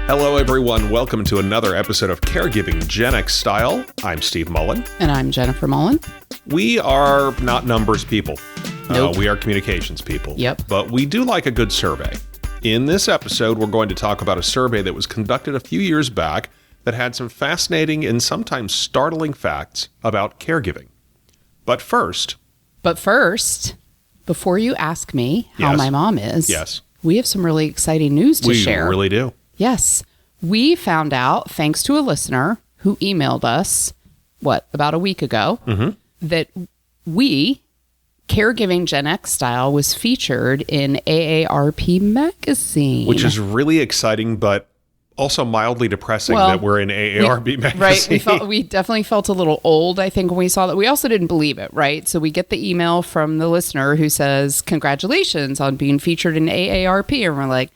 Hello, everyone. Welcome to another episode of Caregiving Gen X Style. I'm Steve Mullen. And I'm Jennifer Mullen. We are not numbers people. Nope. We are communications people. Yep. But we do like a good survey. In this episode, we're going to talk about a survey that was conducted a few years back that had some fascinating and sometimes startling facts about caregiving. But first, before you ask me how my mom is, we have some really exciting news to share. We really do. Yes. We found out, thanks to a listener who emailed us, about a week ago, that we, Caregiving Gen X Style, was featured in AARP magazine. Which is really exciting, but also mildly depressing that we're in AARP magazine. Right. We definitely felt a little old, I think, when we saw that. We also didn't believe it, right? So we get the email from the listener who says, congratulations on being featured in AARP. And we're like,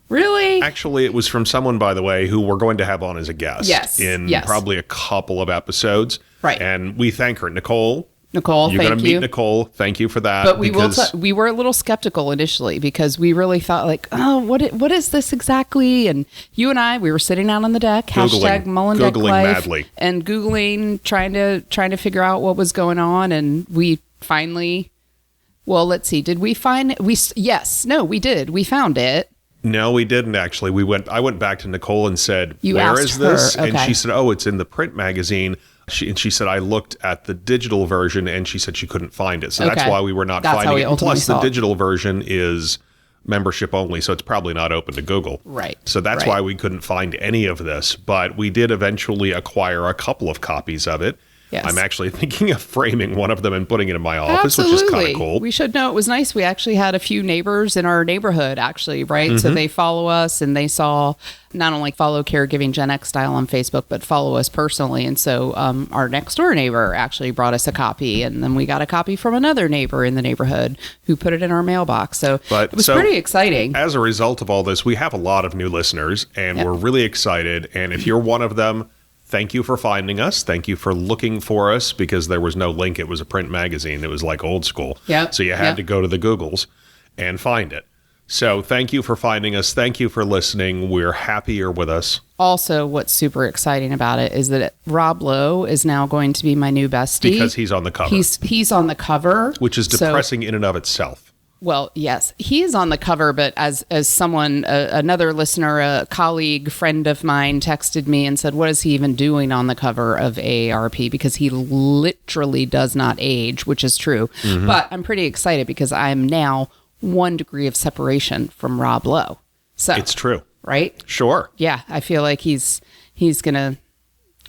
really? Actually, it was from someone, by the way, who we're going to have on as a guest in probably a couple of episodes. Right. And we thank her. Nicole, you're going to meet Nicole. Thank you for that. But we were a little skeptical initially because we really thought what is this exactly? And you and I, we were sitting out on the deck, hashtag Mullen Deck Life, madly. And Googling, trying to figure out what was going on. And we finally, let's see, did we find it? We did. We found it. No, we didn't actually. I went back to Nicole and said, where is this? Okay. And she said, it's in the print magazine. She said, I looked at the digital version and she said she couldn't find it. So that's why we were not finding it. Plus, the digital version is membership only, so it's probably not open to Google. Right. So that's why we couldn't find any of this. But we did eventually acquire a couple of copies of it. Yes. I'm actually thinking of framing one of them and putting it in my office, which is kind of cool. We should know. It was nice. We actually had a few neighbors in our neighborhood, actually, right? Mm-hmm. So they follow us and they not only follow Caregiving Gen X Style on Facebook, but follow us personally. And so our next door neighbor actually brought us a copy. And then we got a copy from another neighbor in the neighborhood who put it in our mailbox. So it was pretty exciting. As a result of all this, we have a lot of new listeners and we're really excited. And if you're one of them, thank you for finding us. Thank you for looking for us because there was no link. It was a print magazine. It was like old school. Yep. So you had to go to the Googles and find it. So thank you for finding us. Thank you for listening. We're happy you're with us. Also, what's super exciting about it is that Rob Lowe is now going to be my new bestie. Because he's on the cover. He's on the cover. Which is depressing in and of itself. Well, yes, he is on the cover, but as someone, another listener, a colleague, friend of mine texted me and said, what is he even doing on the cover of AARP? Because he literally does not age, which is true. Mm-hmm. But I'm pretty excited because I'm now 1 degree of separation from Rob Lowe. So it's true. Right? Sure. Yeah, I feel like he's going to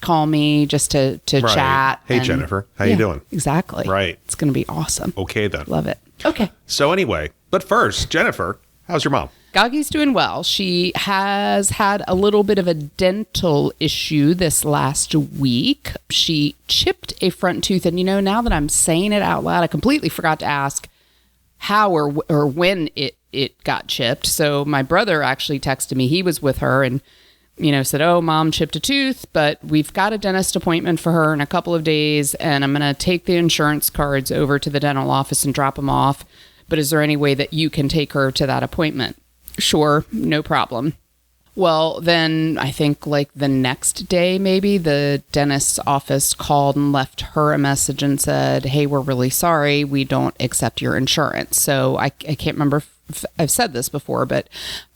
call me just to chat. Hey, Jennifer, how you doing? Exactly. Right. It's going to be awesome. Okay, then. Love it. Okay. So anyway, but first, Jennifer, how's your mom? Goggy's doing well. She has had a little bit of a dental issue this last week. She chipped a front tooth. And, now that I'm saying it out loud, I completely forgot to ask how or when it got chipped. So my brother actually texted me. He was with her and, said, Mom chipped a tooth, but we've got a dentist appointment for her in a couple of days, and I'm going to take the insurance cards over to the dental office and drop them off. But is there any way that you can take her to that appointment? Sure, no problem. Well, then I think the next day, maybe the dentist's office called and left her a message and said, hey, we're really sorry. We don't accept your insurance. So I can't remember if I've said this before, but,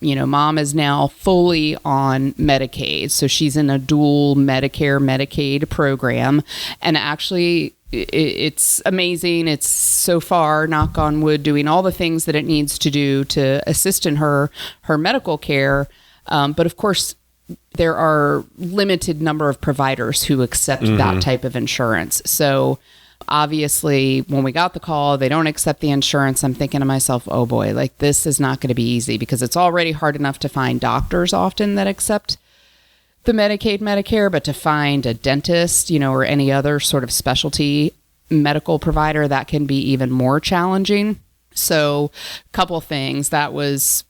Mom is now fully on Medicaid. So she's in a dual Medicare-Medicaid program. And actually, it's amazing. It's so far, knock on wood, doing all the things that it needs to do to assist in her medical care. But of course, there are limited number of providers who accept that type of insurance. So obviously, when we got the call, they don't accept the insurance. I'm thinking to myself, oh boy, this is not going to be easy because it's already hard enough to find doctors often that accept the Medicaid, Medicare, but to find a dentist, or any other sort of specialty medical provider, that can be even more challenging. So a couple things. That was,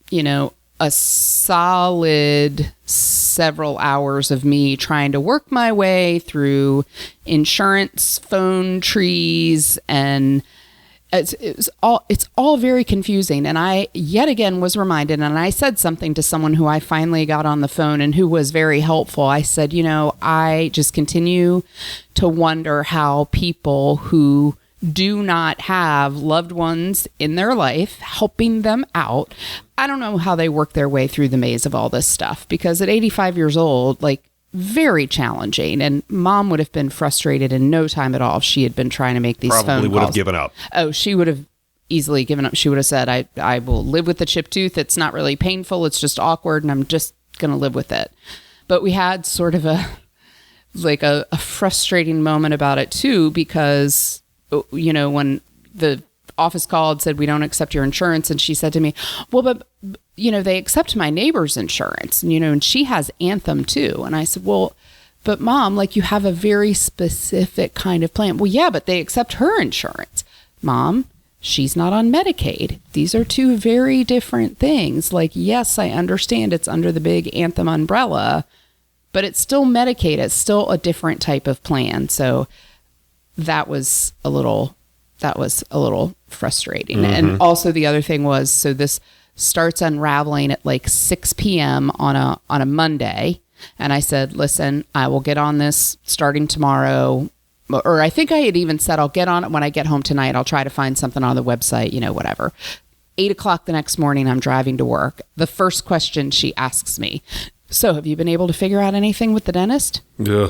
a solid several hours of me trying to work my way through insurance phone trees and It's all very confusing. And I yet again was reminded, and I said something to someone who I finally got on the phone and who was very helpful. I said, I just continue to wonder how people who do not have loved ones in their life helping them out, I don't know how they work their way through the maze of all this stuff, because at 85 years old, very challenging. And Mom would have been frustrated in no time at all if she had been trying to make these phone calls. Probably would have given up. Oh, she would have easily given up. She would have said, I will live with the chipped tooth. It's not really painful. It's just awkward, and I'm just going to live with it. But we had sort of a frustrating moment about it too, because, when the office called, said, we don't accept your insurance. And she said to me, well, but they accept my neighbor's insurance, and she has Anthem too. And I said, well, but Mom, you have a very specific kind of plan. Well, yeah, but they accept her insurance. Mom, she's not on Medicaid. These are two very different things. Yes, I understand it's under the big Anthem umbrella, but it's still Medicaid. It's still a different type of plan. So that was a little frustrating. Mm-hmm. And also the other thing was, so this starts unraveling at 6 p.m. on a Monday. And I said, listen, I will get on this starting tomorrow. Or I think I had even said, I'll get on it when I get home tonight. I'll try to find something on the website, whatever. 8 o'clock the next morning, I'm driving to work. The first question she asks me, so have you been able to figure out anything with the dentist? Yeah.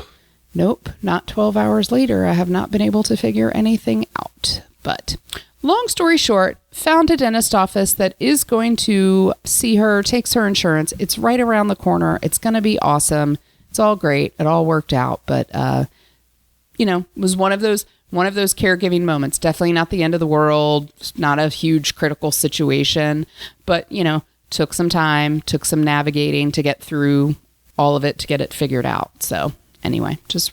Nope. Not 12 hours later, I have not been able to figure anything out. But long story short, found a dentist office that is going to see her, takes her insurance. It's right around the corner. It's going to be awesome. It's all great. It all worked out. But, it was one of those caregiving moments. Definitely not the end of the world. Not a huge critical situation. But, took some time, took some navigating to get through all of it to get it figured out. So anyway, just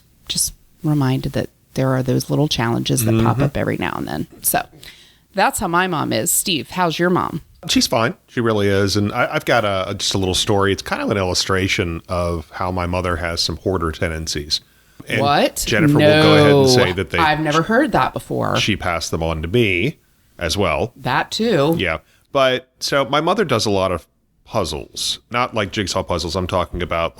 reminded that there are those little challenges that pop up every now and then. So that's how my mom is. Steve, how's your mom? She's fine. She really is. And I've got just a little story. It's kind of an illustration of how my mother has some hoarder tendencies. And what? Jennifer will go ahead and say that I've never heard that before. She passed them on to me as well. That too. Yeah. But so my mother does a lot of puzzles, not like jigsaw puzzles. I'm talking about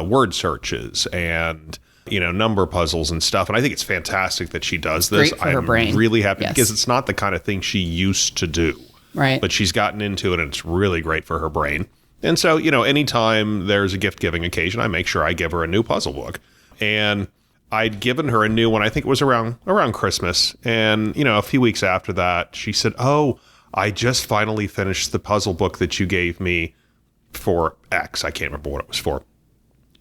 word searches and number puzzles and stuff. And I think it's fantastic that she does this. Great for her brain. I'm really happy because it's not the kind of thing she used to do. Right. But she's gotten into it, and it's really great for her brain. And so, anytime there's a gift-giving occasion, I make sure I give her a new puzzle book. And I'd given her a new one, I think it was around Christmas. And, a few weeks after that, she said, oh, I just finally finished the puzzle book that you gave me for X. I can't remember what it was for.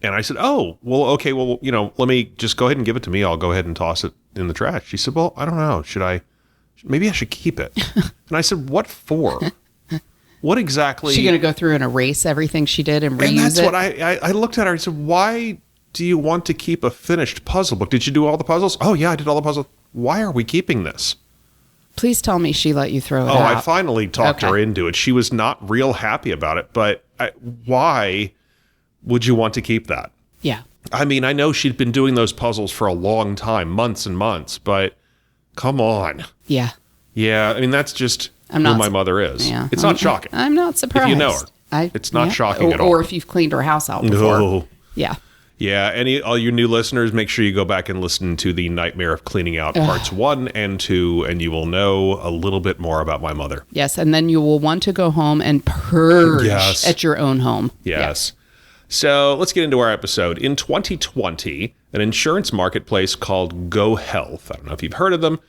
And I said, oh, well, okay, well, let me just go ahead and give it to me. I'll go ahead and toss it in the trash. She said, well, I don't know. Maybe I should keep it. And I said, what for? What exactly? She going to go through and erase everything she did and reuse it? And that's what I looked at her and said, why do you want to keep a finished puzzle book? Did you do all the puzzles? Oh, yeah, I did all the puzzles. Why are we keeping this? Please tell me she let you throw it out. Oh, I finally talked her into it. She was not real happy about it, but why would you want to keep that? Yeah. I mean, I know she'd been doing those puzzles for a long time, months and months, but come on. Yeah. Yeah, I mean, that's just who my mother is. Yeah. It's not shocking. I'm not surprised. If you know her. It's not shocking at all. Or if you've cleaned her house out before. No. Yeah. Yeah, all you new listeners, make sure you go back and listen to the Nightmare of Cleaning Out parts 1 and 2, and you will know a little bit more about my mother. Yes, and then you will want to go home and purge at your own home. Yes. So let's get into our episode. In 2020, an insurance marketplace called Go Health, I don't know if you've heard of them,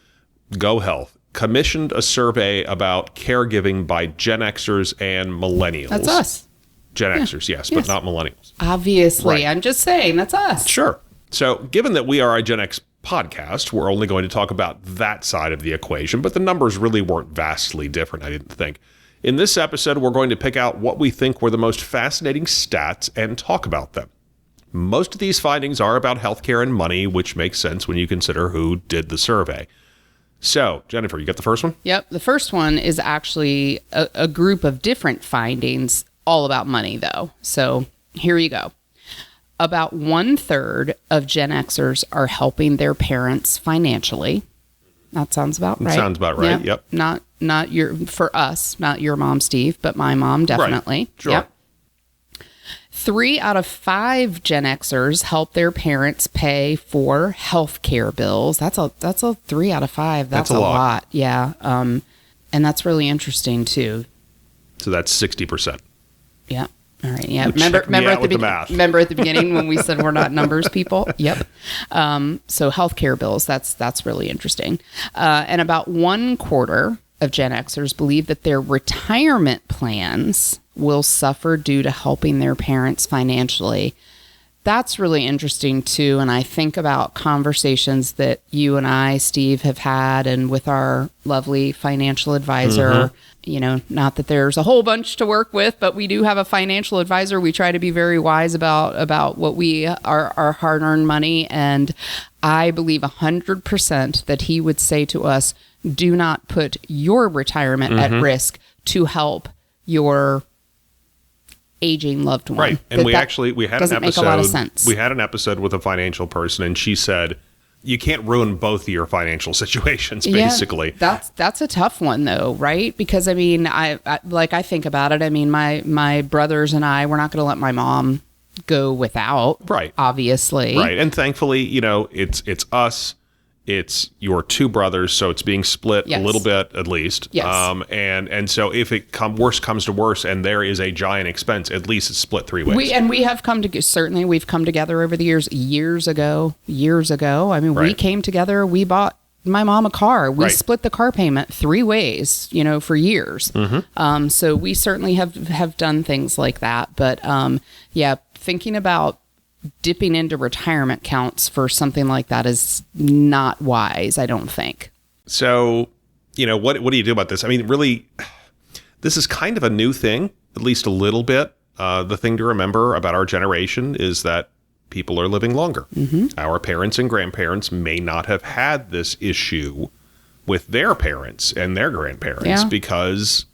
Go Health, commissioned a survey about caregiving by Gen Xers and millennials. That's us. Gen Xers, yes, but not millennials. Obviously. Right. I'm just saying, that's us. Sure. So given that we are a Gen X podcast, we're only going to talk about that side of the equation, but the numbers really weren't vastly different, I didn't think. In this episode, we're going to pick out what we think were the most fascinating stats and talk about them. Most of these findings are about healthcare and money, which makes sense when you consider who did the survey. So, Jennifer, you got the first one? Yep. The first one is actually a group of different findings, all about money, though. So here you go. About 1/3 of Gen Xers are helping their parents financially. That sounds about right. Sounds about right. Yep. Not for us, not your mom, Steve, but my mom, definitely. Right. Sure. Yep. 3 out of 5 Gen Xers help their parents pay for healthcare bills. That's a 3 out of 5. That's a lot. Yeah. And that's really interesting too. So that's 60%. Yeah. All right. Yeah. Remember at the beginning when we said we're not numbers people? Yep. So healthcare bills, that's really interesting. And about 1/4 of Gen Xers believe that their retirement plans will suffer due to helping their parents financially. That's really interesting too. And I think about conversations that you and I, Steve, have had and with our lovely financial advisor. You know, not that there's a whole bunch to work with, but we do have a financial advisor. We try to be very wise about what our hard-earned money. And I believe 100% that he would say to us, do not put your retirement at risk to help your aging loved one. Right. And we had an episode. Make a lot of sense. We had an episode with a financial person, and she said, you can't ruin both of your financial situations, basically. Yeah, that's a tough one, though, right? Because, I mean, I think about it. I mean, my brothers and I, we're not going to let my mom go without, right? Obviously. Right. And thankfully, you know, it's us. It's your 2 brothers, so it's being split a little bit at least. Yes. And so if it worse comes to worse, and there is a giant expense, at least it's split 3 ways. We've come together over the years ago. I mean, we came together. We bought my mom a car. We split the car payment 3 ways, you know, for years. So we certainly have done things like that. But thinking about dipping into retirement counts for something like that is not wise, I don't think. So, you know, what do you do about this? I mean, really, this is kind of a new thing, at least a little bit. The thing to remember about our generation is that people are living longer. Our parents and grandparents may not have had this issue with their parents and their grandparents because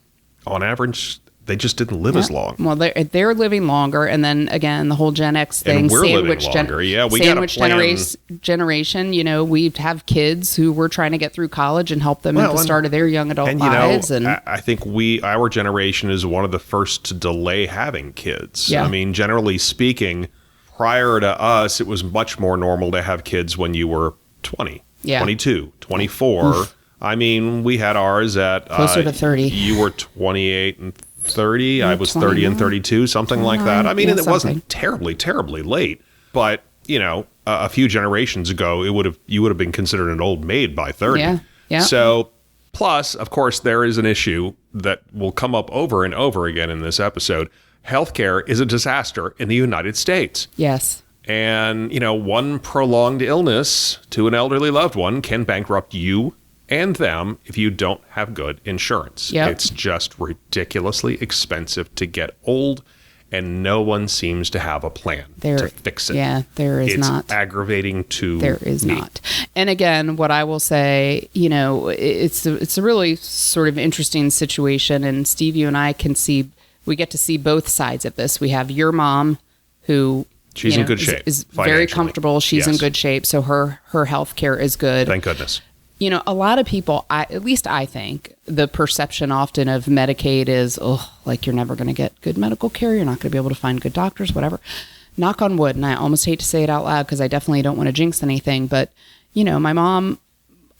on average, they just didn't live as long. Well, they're living longer, and then again, the whole Gen X thing, and we're living longer. We got a plan. Generation. You know, we have kids who we're trying to get through college and help them at the start of their young adult lives. And I think our generation is one of the first to delay having kids. Yeah. I mean, generally speaking, prior to us, it was much more normal to have kids when you were 20, 22, 24. Oof. I mean, we had ours at closer to 30. You were 28 and 30. I was 30 and 32, something like that. I mean, and it wasn't terribly late, but you know, a few generations ago, you would have been considered an old maid by 30. Yeah. So, plus, of course, there is an issue that will come up over and over again in this episode. Healthcare is a disaster in the United States. Yes. And, you know, one prolonged illness to an elderly loved one can bankrupt you and them if you don't have good insurance. Yep. It's just ridiculously expensive to get old, and no one seems to have a plan to fix it. Yeah, there is not. It's aggravating to There is not. And again, what I will say, you know, it's a really sort of interesting situation, and Steve, you and I we get to see both sides of this. We have your mom who she's in good shape. Is very comfortable. She's in good shape, so her health care is good. Thank goodness. You know, a lot of people, at least I think, the perception often of Medicaid is, like you're never going to get good medical care. You're not going to be able to find good doctors, whatever. Knock on wood. And I almost hate to say it out loud because I definitely don't want to jinx anything. But, you know, my mom,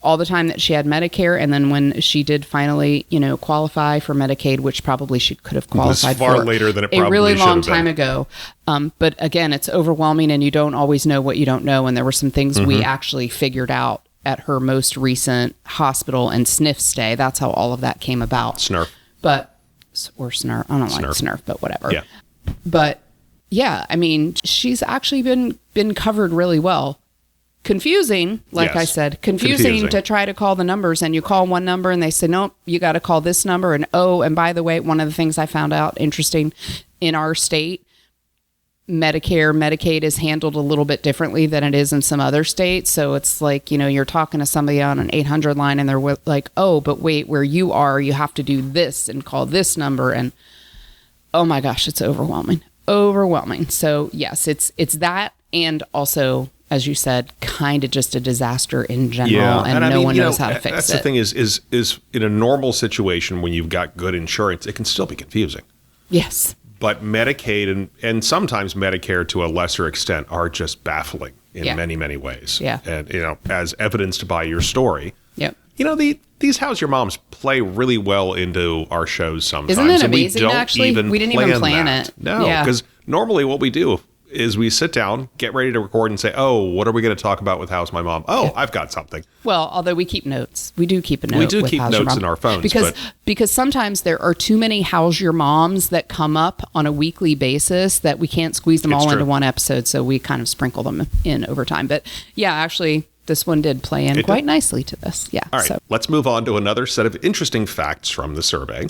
all the time that she had Medicare, and then when she did finally, you know, qualify for Medicaid, which probably she could have qualified for. Far later than it probably a really should have long been. time ago. But again, it's overwhelming, and you don't always know what you don't know. And there were some things we actually figured out at her most recent hospital and SNF stay. That's how all of that came about. Snurf. Or Snurf. I don't like Snurf, but whatever. Yeah. But yeah, I mean, she's actually been covered really well. Confusing, like I said, confusing to try to call the numbers, and you call one number and they say, nope, you got to call this number. And by the way, one of the things I found out interesting in our state, Medicare, Medicaid is handled a little bit differently than it is in some other states. So it's like, you know, you're talking to somebody on an 800 line and they're like, oh, but wait, where you are, you have to do this and call this number. And oh my gosh, it's overwhelming. So yes, it's that. And also as you said, kind of just a disaster in general, and no one knows how to fix it. That's the thing is in a normal situation when you've got good insurance, it can still be confusing. Yes. But Medicaid and sometimes Medicare to a lesser extent are just baffling in many, many ways. Yeah. And, as evidenced by your story, Yep. These How's Your Moms play really well into our shows sometimes. Isn't it and amazing, we don't actually? Even we didn't even plan that. it. No, because normally what we do is we sit down, get ready to record and say, oh, what are we going to talk about with How's My Mom? Oh, I've got something. Well, although we keep notes. We do keep a note. We do with keep How's Your notes Mom. in our phones. Because sometimes there are too many How's Your Moms that come up on a weekly basis that we can't squeeze them all into one episode. So we kind of sprinkle them in over time. But yeah, actually, this one did play in quite nicely to this. Yeah. All right. Let's move on to another set of interesting facts from the survey.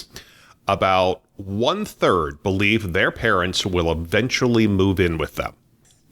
About 1/3 believe their parents will eventually move in with them.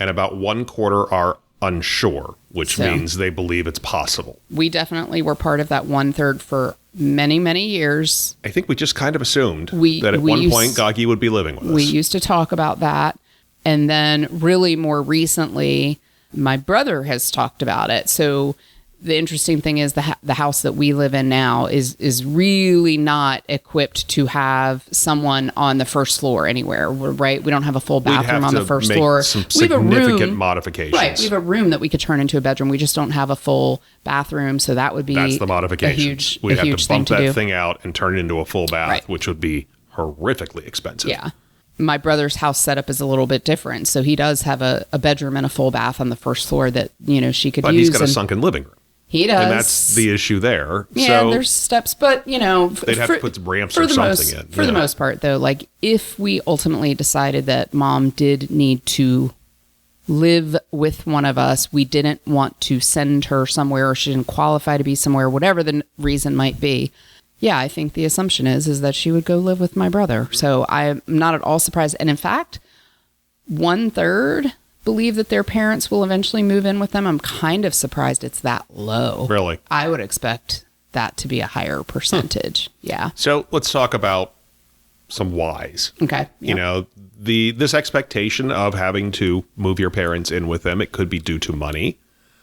And about 1/4 are unsure, which means they believe it's possible. We definitely were part of that 1/3 for many, many years. I think we just kind of assumed that at one point Gagi would be living with us. We used to talk about that. And then really more recently, my brother has talked about it. So the interesting thing is the house that we live in now is really not equipped to have someone on the first floor anywhere, right? We don't have a full bathroom on the first floor. Some we have significant modifications. Right. We have a room that we could turn into a bedroom. We just don't have a full bathroom. So that would be That's the modification. We'd have to bump that thing out and turn it into a full bath, which would be horrifically expensive. Yeah. My brother's house setup is a little bit different. So he does have a bedroom and a full bath on the first floor that, she could use. But he's got a sunken living room. He does. And that's the issue there. Yeah, so there's steps, but, they'd have to put ramps or something in. For the most part, though, like if we ultimately decided that mom did need to live with one of us, we didn't want to send her somewhere or she didn't qualify to be somewhere, whatever the reason might be. Yeah, I think the assumption is that she would go live with my brother. So I'm not at all surprised. And in fact, 1/3 believe that their parents will eventually move in with them. I'm kind of surprised it's that low. Really? I would expect that to be a higher percentage. Yeah. So let's talk about some whys. Okay. Yep. This expectation of having to move your parents in with them, it could be due to money.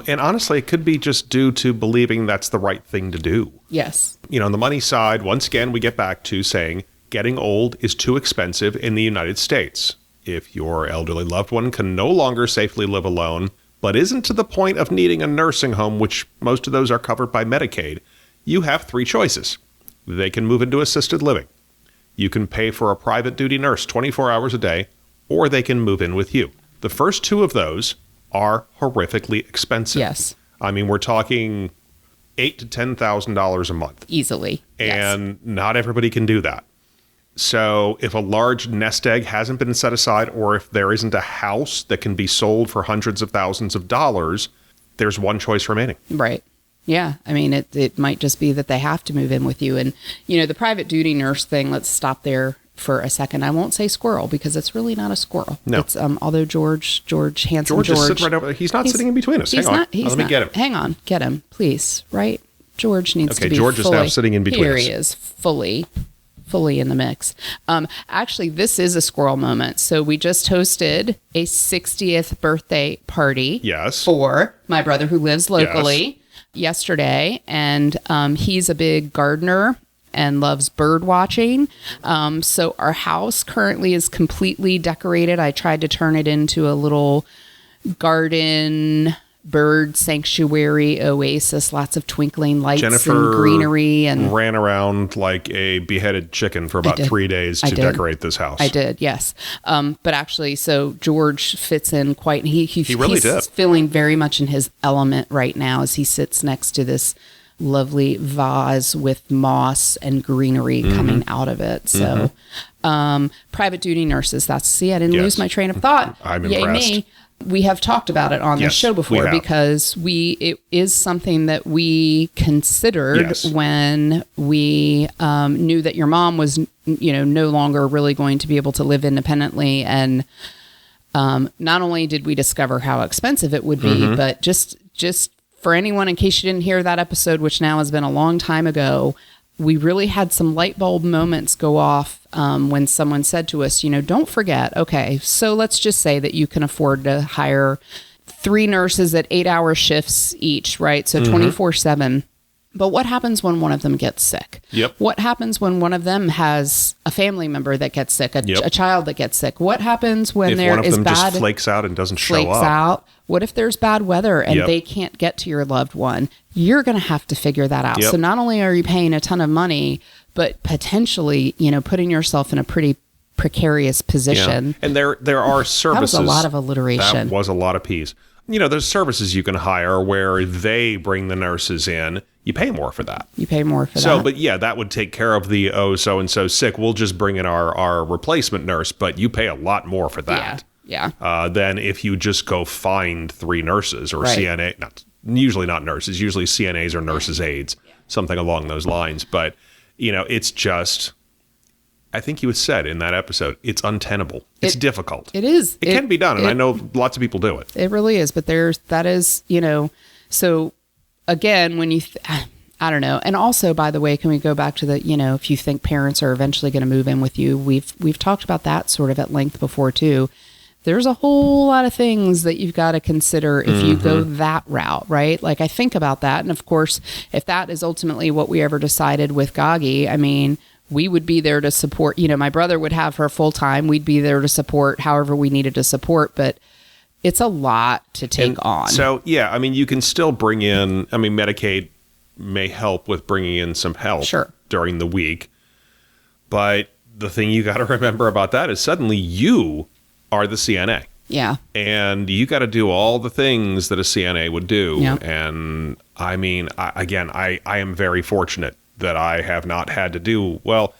And honestly, it could be just due to believing that's the right thing to do. Yes. On the money side, once again, we get back to saying getting old is too expensive in the United States. If your elderly loved one can no longer safely live alone, but isn't to the point of needing a nursing home, which most of those are covered by Medicaid, you have 3 choices. They can move into assisted living. You can pay for a private duty nurse 24 hours a day, or they can move in with you. The first 2 of those are horrifically expensive. Yes. I mean, we're talking $8,000 to $10,000 a month. Easily. And not everybody can do that. So if a large nest egg hasn't been set aside, or if there isn't a house that can be sold for hundreds of thousands of dollars, there's one choice remaining. Right. Yeah. I mean, it might just be that they have to move in with you. And, the private duty nurse thing, let's stop there for a second. I won't say squirrel because it's really not a squirrel. No. It's, although handsome George is sitting right over there. He's not sitting in between us. Hang on. Let me get him. Hang on. Get him, please. Right? George needs to be George is now sitting in between us. Here he is, fully in the mix. Actually, this is a squirrel moment. So we just hosted a 60th birthday party. Yes. For my brother who lives locally yesterday. And he's a big gardener and loves bird watching. So our house currently is completely decorated. I tried to turn it into a little garden bird sanctuary oasis, lots of twinkling lights Jennifer and greenery, and ran around like a beheaded chicken for about 3 days to decorate this house. I did, yes. But actually, so George fits in quite. He really did. He's feeling very much in his element right now as he sits next to this lovely vase with moss and greenery coming out of it. So, private duty nurses. I didn't lose my train of thought. I'm impressed. Me. We have talked about it on the show before because it is something that we considered when we knew that your mom was, no longer really going to be able to live independently. And not only did we discover how expensive it would be, but just for anyone, in case you didn't hear that episode, which now has been a long time ago, we really had some light bulb moments go off when someone said to us, don't forget, okay, so let's just say that you can afford to hire 3 nurses at 8-hour shifts each, right? So 24/7. But what happens when one of them gets sick? Yep. What happens when one of them has a family member that gets sick, a child that gets sick? What happens when there is bad... If one of them just flakes out and doesn't show up? What if there's bad weather and they can't get to your loved one? You're going to have to figure that out. So not only are you paying a ton of money, but potentially, putting yourself in a pretty precarious position. Yeah. And there are services. That was a lot of alliteration. That was a lot of P's. There's services you can hire where they bring the nurses in. You pay more for that. But yeah, that would take care of the, so-and-so sick. We'll just bring in our replacement nurse, but you pay a lot more for that. Yeah. Than if you just go find 3 nurses or CNA, usually not nurses, usually CNAs or nurses' aides, something along those lines. But, it's just, I think you had said in that episode, it's untenable. It's difficult. It is. It can be done, and I know lots of people do it. It really is. But that is, so again, when you, I don't know. And also, by the way, can we go back to the, if you think parents are eventually going to move in with you, we've talked about that sort of at length before too. There's a whole lot of things that you've got to consider if you go that route, right? Like I think about that. And of course, if that is ultimately what we ever decided with Gagi, I mean, we would be there to support, my brother would have her full time. We'd be there to support however we needed to support, but it's a lot to take on. So, yeah, I mean, you can still bring in, Medicaid may help with bringing in some help during the week. But the thing you got to remember about that is suddenly you are the CNA. Yeah. And you got to do all the things that a CNA would do. Yeah. And I mean, I am very fortunate that I have not had to do, well,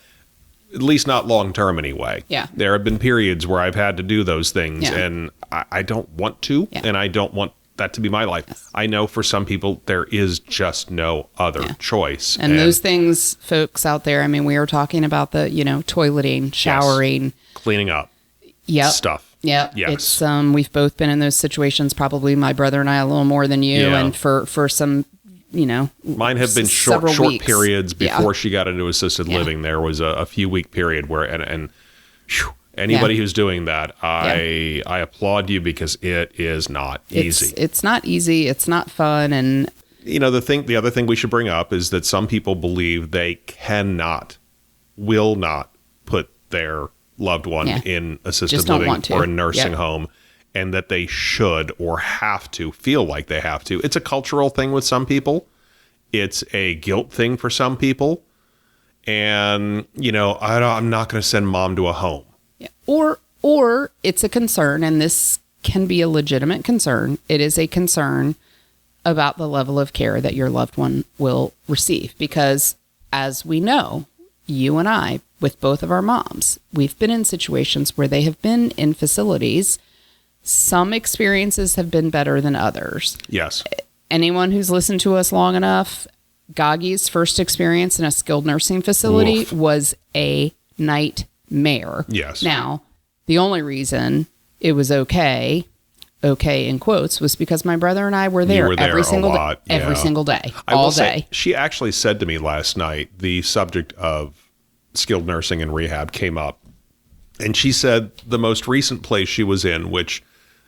at least not long term anyway. Yeah. There have been periods where I've had to do those things and I don't want to, and I don't want that to be my life. Yes. I know for some people there is just no other choice. And those things, folks out there, I mean, we were talking about the, toileting, showering, cleaning up. Stuff. Yeah. Yes. It's we've both been in those situations, probably my brother and I a little more than you, and for some, mine have been short weeks. periods before she got into assisted living. There was a few week period where and anybody who's doing that, I applaud you because it is not easy. It's not easy. It's not fun. And the other thing we should bring up is that some people believe they will not put their loved one in assisted living or a nursing home, and that they should or have to feel like they have to. It's a cultural thing with some people. It's a guilt thing for some people. And, I'm not going to send mom to a home. Yeah. Or it's a concern, and this can be a legitimate concern. It is a concern about the level of care that your loved one will receive. Because as we know, you and I, with both of our moms, we've been in situations where they have been in facilities. Some experiences have been better than others. Yes. Anyone who's listened to us long enough, Gagi's first experience in a skilled nursing facility was a nightmare. Yes. Now, the only reason it was okay in quotes, was because my brother and I were there, every single day, all day. She actually said to me last night, the subject of skilled nursing and rehab came up. And she said the most recent place she was in, which,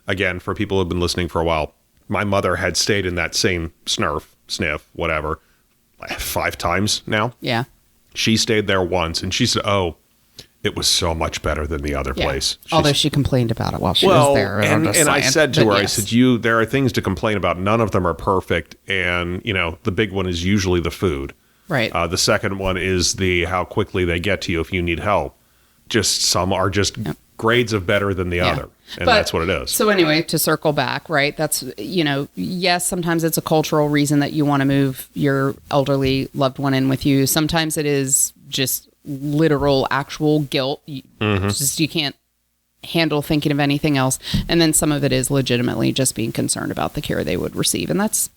again, for people who have been listening for a while, my mother had stayed in that same sniff, whatever, 5 times now. Yeah. She stayed there once, and she said, it was so much better than the other place. Although she complained about it while she was there. And I said to her, I said, there are things to complain about. None of them are perfect. And, the big one is usually the food. Right. The second one is how quickly they get to you if you need help. Just some are just grades of better than the other. And that's what it is. So anyway, to circle back, right? That's, yes, sometimes it's a cultural reason that you want to move your elderly loved one in with you. Sometimes it is just literal, actual guilt. You can't handle thinking of anything else. And then some of it is legitimately just being concerned about the care they would receive. And that's,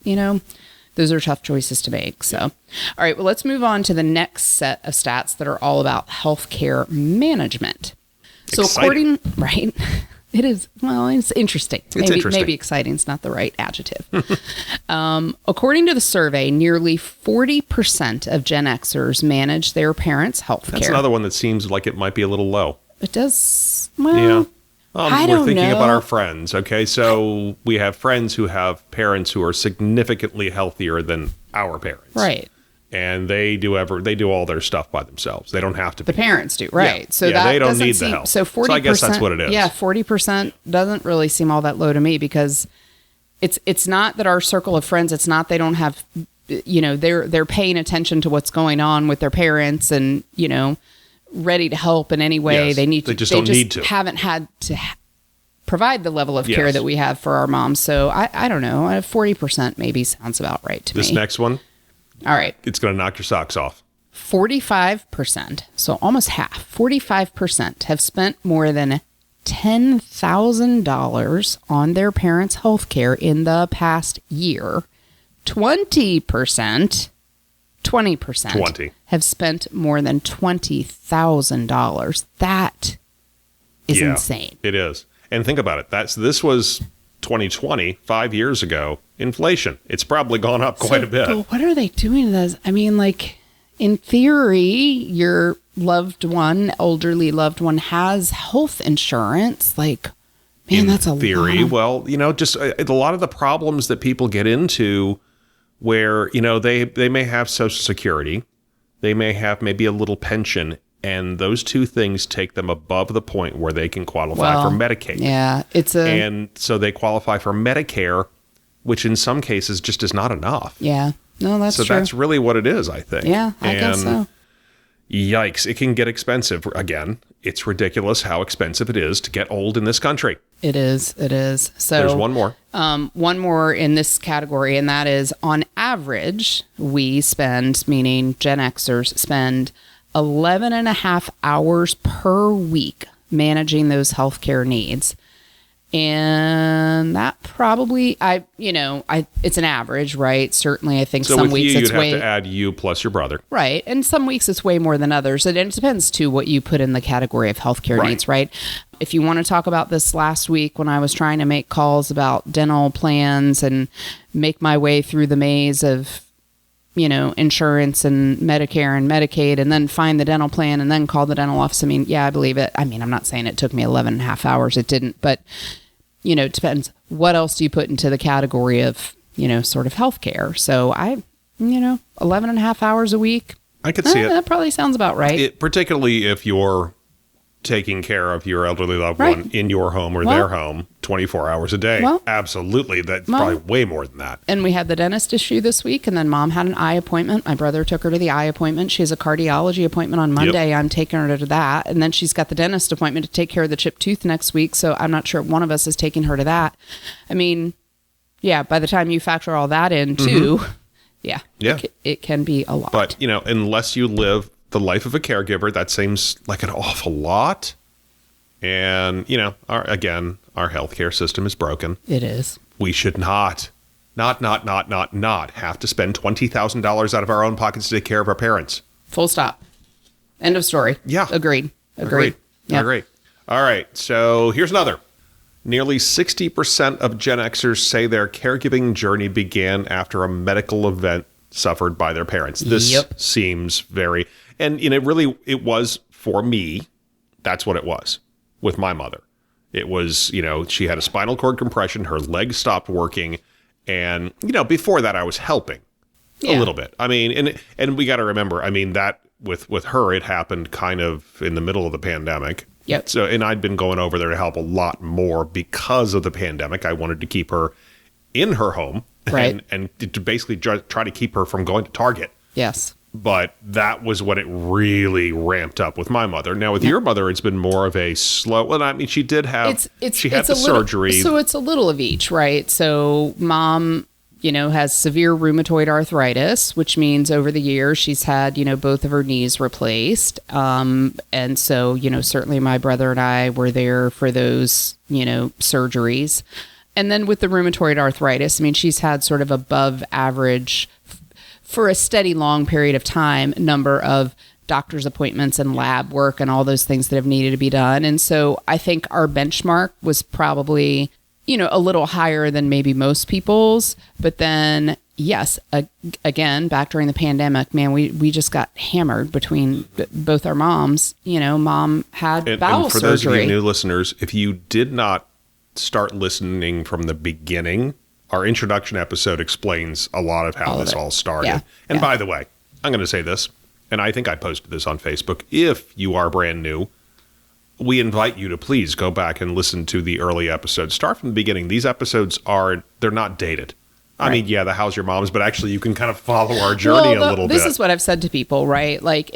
those are tough choices to make. So, all right, well, let's move on to the next set of stats that are all about healthcare management. So exciting. Right? It is. Well, it's interesting. Maybe exciting is not the right adjective. According to the survey, nearly 40% of Gen Xers manage their parents' health care. That's another one that seems like it might be a little low. It does. Well, We're thinking about our friends. Okay, so we have friends who have parents who are significantly healthier than our parents. Right. And they do all their stuff by themselves. They don't have to. The parents do, right? Yeah. So yeah, that they don't doesn't need seem, the help. So 40%. So I guess that's what it is. Yeah, 40% doesn't really seem all that low to me, because it's not that our circle of friends. It's not they don't have, they're paying attention to what's going on with their parents and ready to help in any way Yes, they need to. They just don't need to. Haven't had to provide the level of care Yes. that we have for our moms. So I don't know. 40% maybe sounds about right to me. This next one, all right. it's going to knock your socks off. 45%, so almost half, 45% have spent more than $10,000 on their parents' health care in the past year. 20% have spent more than $20,000. That is insane. It is. And think about it. This was 2020, 5 years ago. Inflation. It's probably gone up quite a bit. But what are they doing to this? I mean, like, in theory, your loved one, elderly loved one, has health insurance. Like, man, that's a theory. lot. Well, just a lot of the problems that people get into where, they may have Social Security, they may have maybe a little pension, and those two things take them above the point where they can qualify for Medicaid. Yeah, and so they qualify for Medicare, which in some cases just is not enough. Yeah. No, that's true. So that's really what it is, I think. Yeah, I guess so. Yikes, it can get expensive. Again, it's ridiculous how expensive it is to get old in this country. It is. So there's one more. One more in this category, and that is, on average, we spend, meaning Gen Xers, spend 11 and a half hours per week managing those healthcare needs. And that probably, it's an average, right? Certainly, I think so some with weeks you'd it's have way to add you plus your brother, right, and some weeks it's way more than others. And it depends too what you put in the category of healthcare needs, right? If you want to talk about this last week when I was trying to make calls about dental plans and make my way through the maze of insurance and Medicare and Medicaid, and then find the dental plan and then call the dental office. I mean, yeah, I believe it. I mean, I'm not saying it took me 11 and a half hours. It didn't, but it depends. What else do you put into the category of, sort of healthcare? So 11 and a half hours a week. I could see it. That probably sounds about right. Particularly if you're taking care of your elderly loved one in your home or their home 24 hours a day. Absolutely. That's probably way more than that. And we had the dentist issue this week, and then Mom had an eye appointment. My brother took her to the eye appointment. She has a cardiology appointment on Monday. Yep. I'm taking her to that. And then she's got the dentist appointment to take care of the chipped tooth next week. So I'm not sure one of us is taking her to that. I mean, yeah, by the time you factor all that in too, it can be a lot. But, unless you live the life of a caregiver, that seems like an awful lot. And, our healthcare system is broken. It is. We should not have to spend $20,000 out of our own pockets to take care of our parents. Full stop. End of story. Yeah. Agreed. Yep. Agreed. All right. So here's another. Nearly 60% of Gen Xers say their caregiving journey began after a medical event suffered by their parents. This seems very... And it was for me. That's what it was with my mother. It was, she had a spinal cord compression. Her legs stopped working. And, before that, I was helping a little bit. I mean, and we got to remember, that with her, it happened kind of in the middle of the pandemic. Yep. So, and I'd been going over there to help a lot more because of the pandemic. I wanted to keep her in her home. Right. And to basically try to keep her from going to Target. Yes. But that was when it really ramped up with my mother. Now, with your mother, it's been more of a slow... Well, she did have... she had the surgery. So it's a little of each, right? So Mom, has severe rheumatoid arthritis, which means over the years she's had, both of her knees replaced. And so, certainly my brother and I were there for those, surgeries. And then with the rheumatoid arthritis, she's had sort of above average... for a steady long period of time, number of doctor's appointments and lab work and all those things that have needed to be done. And so I think our benchmark was probably, a little higher than maybe most people's. But then yes, again, back during the pandemic, man, we just got hammered between both our moms. Mom had bowel and for surgery. those of you new listeners, if you did not start listening from the beginning, our introduction episode explains a lot of how this all started. Yeah. And by the way, I'm going to say this, and I think I posted this on Facebook. If you are brand new, we invite you to please go back and listen to the early episodes. Start from the beginning. These episodes they're not dated. I mean, yeah, the How's Your Mom's, but actually you can kind of follow our journey a little bit. This is what I've said to people, right? Like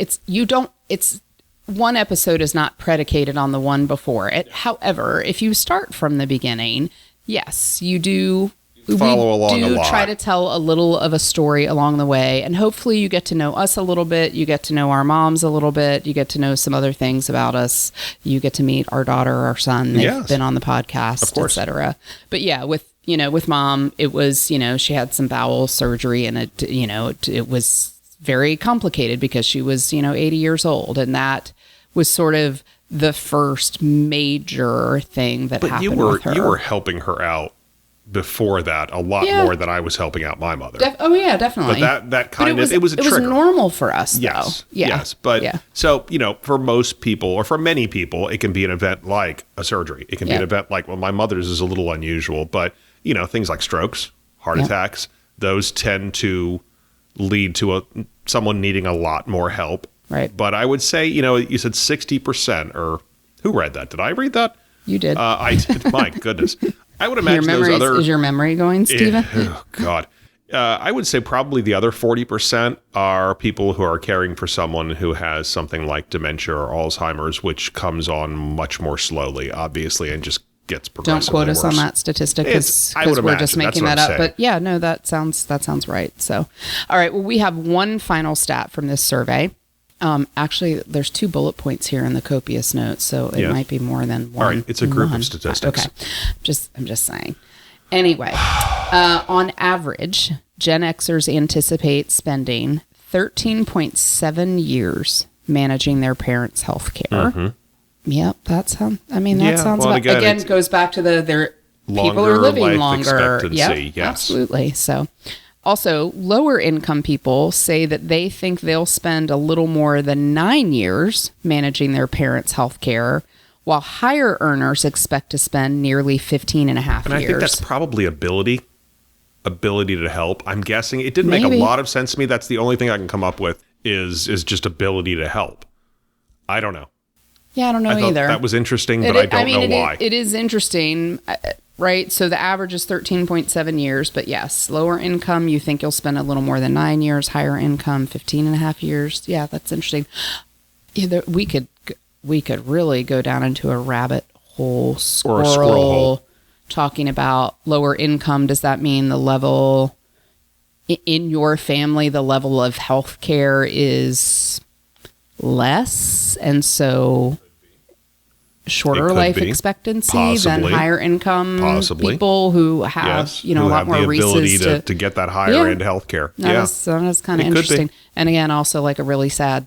one episode is not predicated on the one before it. However, if you start from the beginning, yes, you do follow along a lot. Try to tell a little of a story along the way, and hopefully you get to know us a little bit. You get to know our moms a little bit. You get to know some other things about us. You get to meet our daughter, our son. They've been on the podcast, etc. But yeah, with Mom, it was, she had some bowel surgery, and it was very complicated because she was, 80 years old, and that was sort of the first major thing that happened with her. You were helping her out before that a lot more than I was helping out my mother. Definitely. But it was a trigger. It was normal for us, yes, though. Yeah. Yes, but so, for most people, or for many people, it can be an event like a surgery. It can be an event like, well, my mother's is a little unusual, but things like strokes, heart attacks, those tend to lead to someone needing a lot more help. Right. But I would say, you said 60%, or who read that? Did I read that? You did. I did. My goodness. I would imagine is your memory going, Stephen? Oh, God. I would say probably the other 40% are people who are caring for someone who has something like dementia or Alzheimer's, which comes on much more slowly, obviously, and just gets progressively Don't quote us worse. on that statistic because we're just making that up. But yeah, no, that sounds right. So, all right. Well, we have one final stat from this survey. Actually, there's 2 bullet points here in the copious notes, so it might be more than one. All right, it's a group of statistics. Okay, I'm just saying. Anyway, on average, Gen Xers anticipate spending 13.7 years managing their parents' health care. Mm-hmm. Yep, that sounds again goes back to their people are living longer. Yep, absolutely. So, also, lower income people say that they think they'll spend a little more than 9 years managing their parents' health care, while higher earners expect to spend nearly 15 and a half years. And I think that's probably ability to help. I'm guessing it didn't make a lot of sense to me. That's the only thing I can come up with is just ability to help. I don't know. Yeah, I don't know either. That was interesting, but I don't know why. It is interesting, right? So the average is 13.7 years, but yes, lower income, you think you'll spend a little more than 9 years, higher income, 15 and a half years. Yeah, that's interesting. Yeah, we could really go down into a rabbit hole, or a squirrel hole, talking about lower income. Does that mean the level in your family, the level of health care is less, and so shorter life expectancy than higher income people who have a lot more resources to get that higher end health care. That's kind of interesting. And again, also like a really sad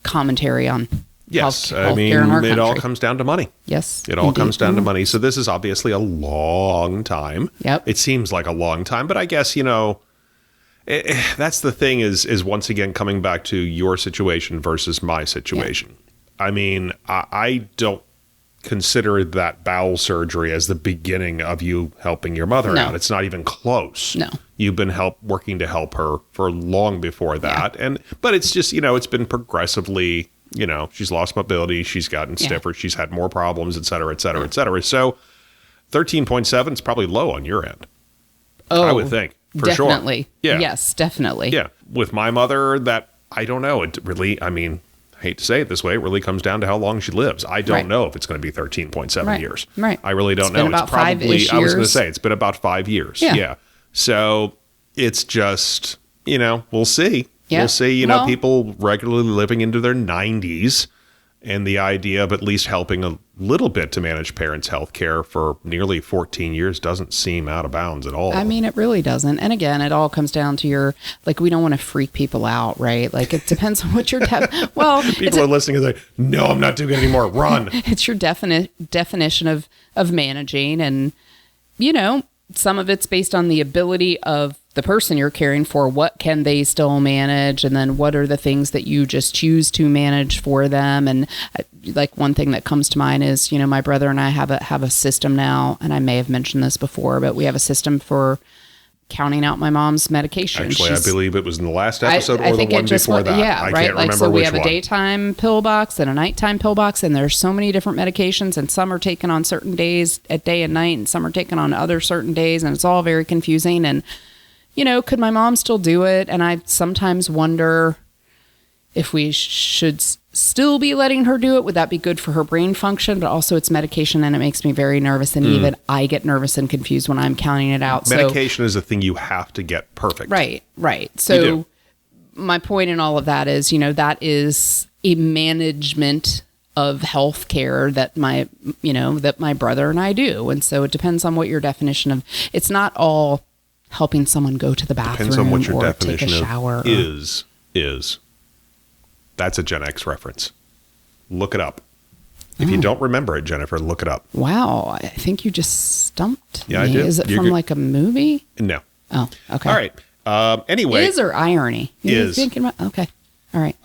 commentary on I mean, it all comes down to money. Yes, it all comes down to money. So this is obviously a long time. Yep, it seems like a long time, but I guess that's the thing is once again coming back to your situation versus my situation. I mean, I don't consider that bowel surgery as the beginning of you helping your mother out. It's not even close. No. You've been working to help her for long before that. But it's just, it's been progressively, she's lost mobility, she's gotten stiffer, she's had more problems, et cetera, et cetera, et cetera. So 13.7 is probably low on your end. I would think. For definitely. Sure. Yeah. Yes, definitely. Yeah. With my mother, I don't know. It really, I hate to say it this way, it really comes down to how long she lives. I don't know if it's going to be 13.7 years. Right. I really don't know. It's probably, I was going to say, it's been about 5 years. Yeah. So it's just, we'll see. Yeah. We'll see, people regularly living into their 90s, and the idea of at least helping a little bit to manage parents' health care for nearly 14 years doesn't seem out of bounds at all. I mean, it really doesn't. And again, it all comes down to we don't want to freak people out, right? Like, it depends on what your people are listening and say, no, I'm not doing it anymore. Run. It's your definition of managing. And, some of it's based on the ability of the person you're caring for. What can they still manage? And then what are the things that you just choose to manage for them? And like one thing that comes to mind is, my brother and I have a system now, and I may have mentioned this before, but we have a system for counting out my mom's medication. Actually, I believe it was in the last episode or the one before that. Yeah, I right. can't remember so we which have one. a daytime pill box and a nighttime pill box, and there's so many different medications, and some are taken on certain days at day and night, and some are taken on other certain days, and it's all very confusing. And could my mom still do it? And I sometimes wonder if we should still be letting her do it. Would that be good for her brain function? But also it's medication, and it makes me very nervous. And even I get nervous and confused when I'm counting it out. Medication is a thing you have to get perfect. Right. So my point in all of that is, that is a management of health care that my brother and I do. And so it depends on what your definition of, it's not all helping someone go to the bathroom. Depends on what your or definition take a shower of is. That's a Gen X reference. Look it up. If you don't remember it, Jennifer, look it up. Wow. I think you just stumped me. I did. Is it from like a movie? No. Oh, okay. All right. Anyway. Is or irony? Is. Thinking about, okay. All right.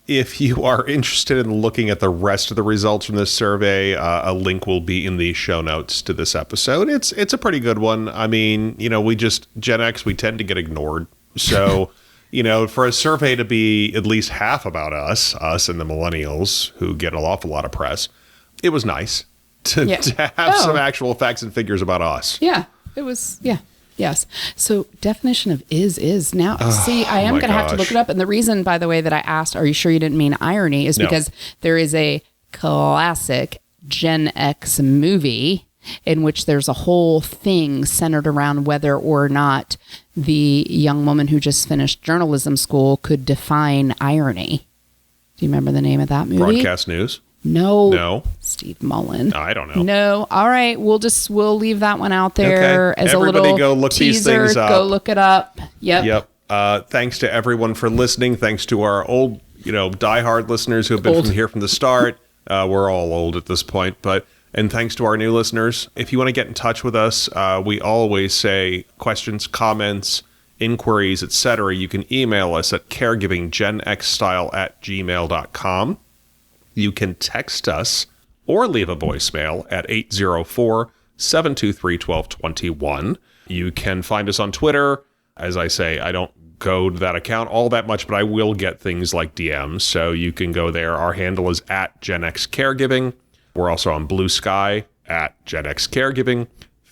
If you are interested in looking at the rest of the results from this survey, a link will be in the show notes to this episode. It's a pretty good one. I mean, Gen X, we tend to get ignored. So, for a survey to be at least half about us and the millennials who get an awful lot of press, it was nice to have some actual facts and figures about us. Yeah, it was. Yeah. Yes. So definition of is now. See, I am going to have to look it up. And the reason, by the way, that I asked, are you sure you didn't mean irony, is because there is a classic Gen X movie in which there's a whole thing centered around whether or not the young woman who just finished journalism school could define irony. Do you remember the name of that movie? Broadcast News? No. Steve Mullen. I don't know. No. All right. We'll leave that one out there as Everybody a little go look teaser. These things up. Go look it up. Yep. Thanks to everyone for listening. Thanks to our old, diehard listeners who have been here from the start. We're all old at this point, and thanks to our new listeners. If you want to get in touch with us, we always say questions, comments, inquiries, etc. You can email us at caregivinggenxstyle@gmail.com. You can text us or leave a voicemail at 804-723-1221. You can find us on Twitter. As I say, I don't go to that account all that much, but I will get things like DMs, so you can go there. Our handle is at Gen X Caregiving. We're also on Blue Sky at Gen X Caregiving.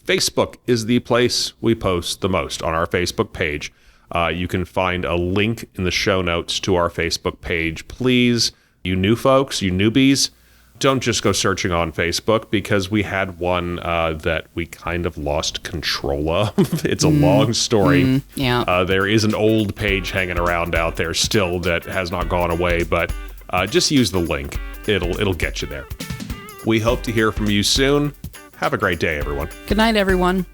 Facebook is the place we post the most on our Facebook page. You can find a link in the show notes to our Facebook page. Please, you new folks, you newbies, don't just go searching on Facebook, because we had one that we kind of lost control of. It's a long story. There is an old page hanging around out there still that has not gone away, but just use the link. It'll get you there. We hope to hear from you soon. Have a great day, everyone. Good night, everyone.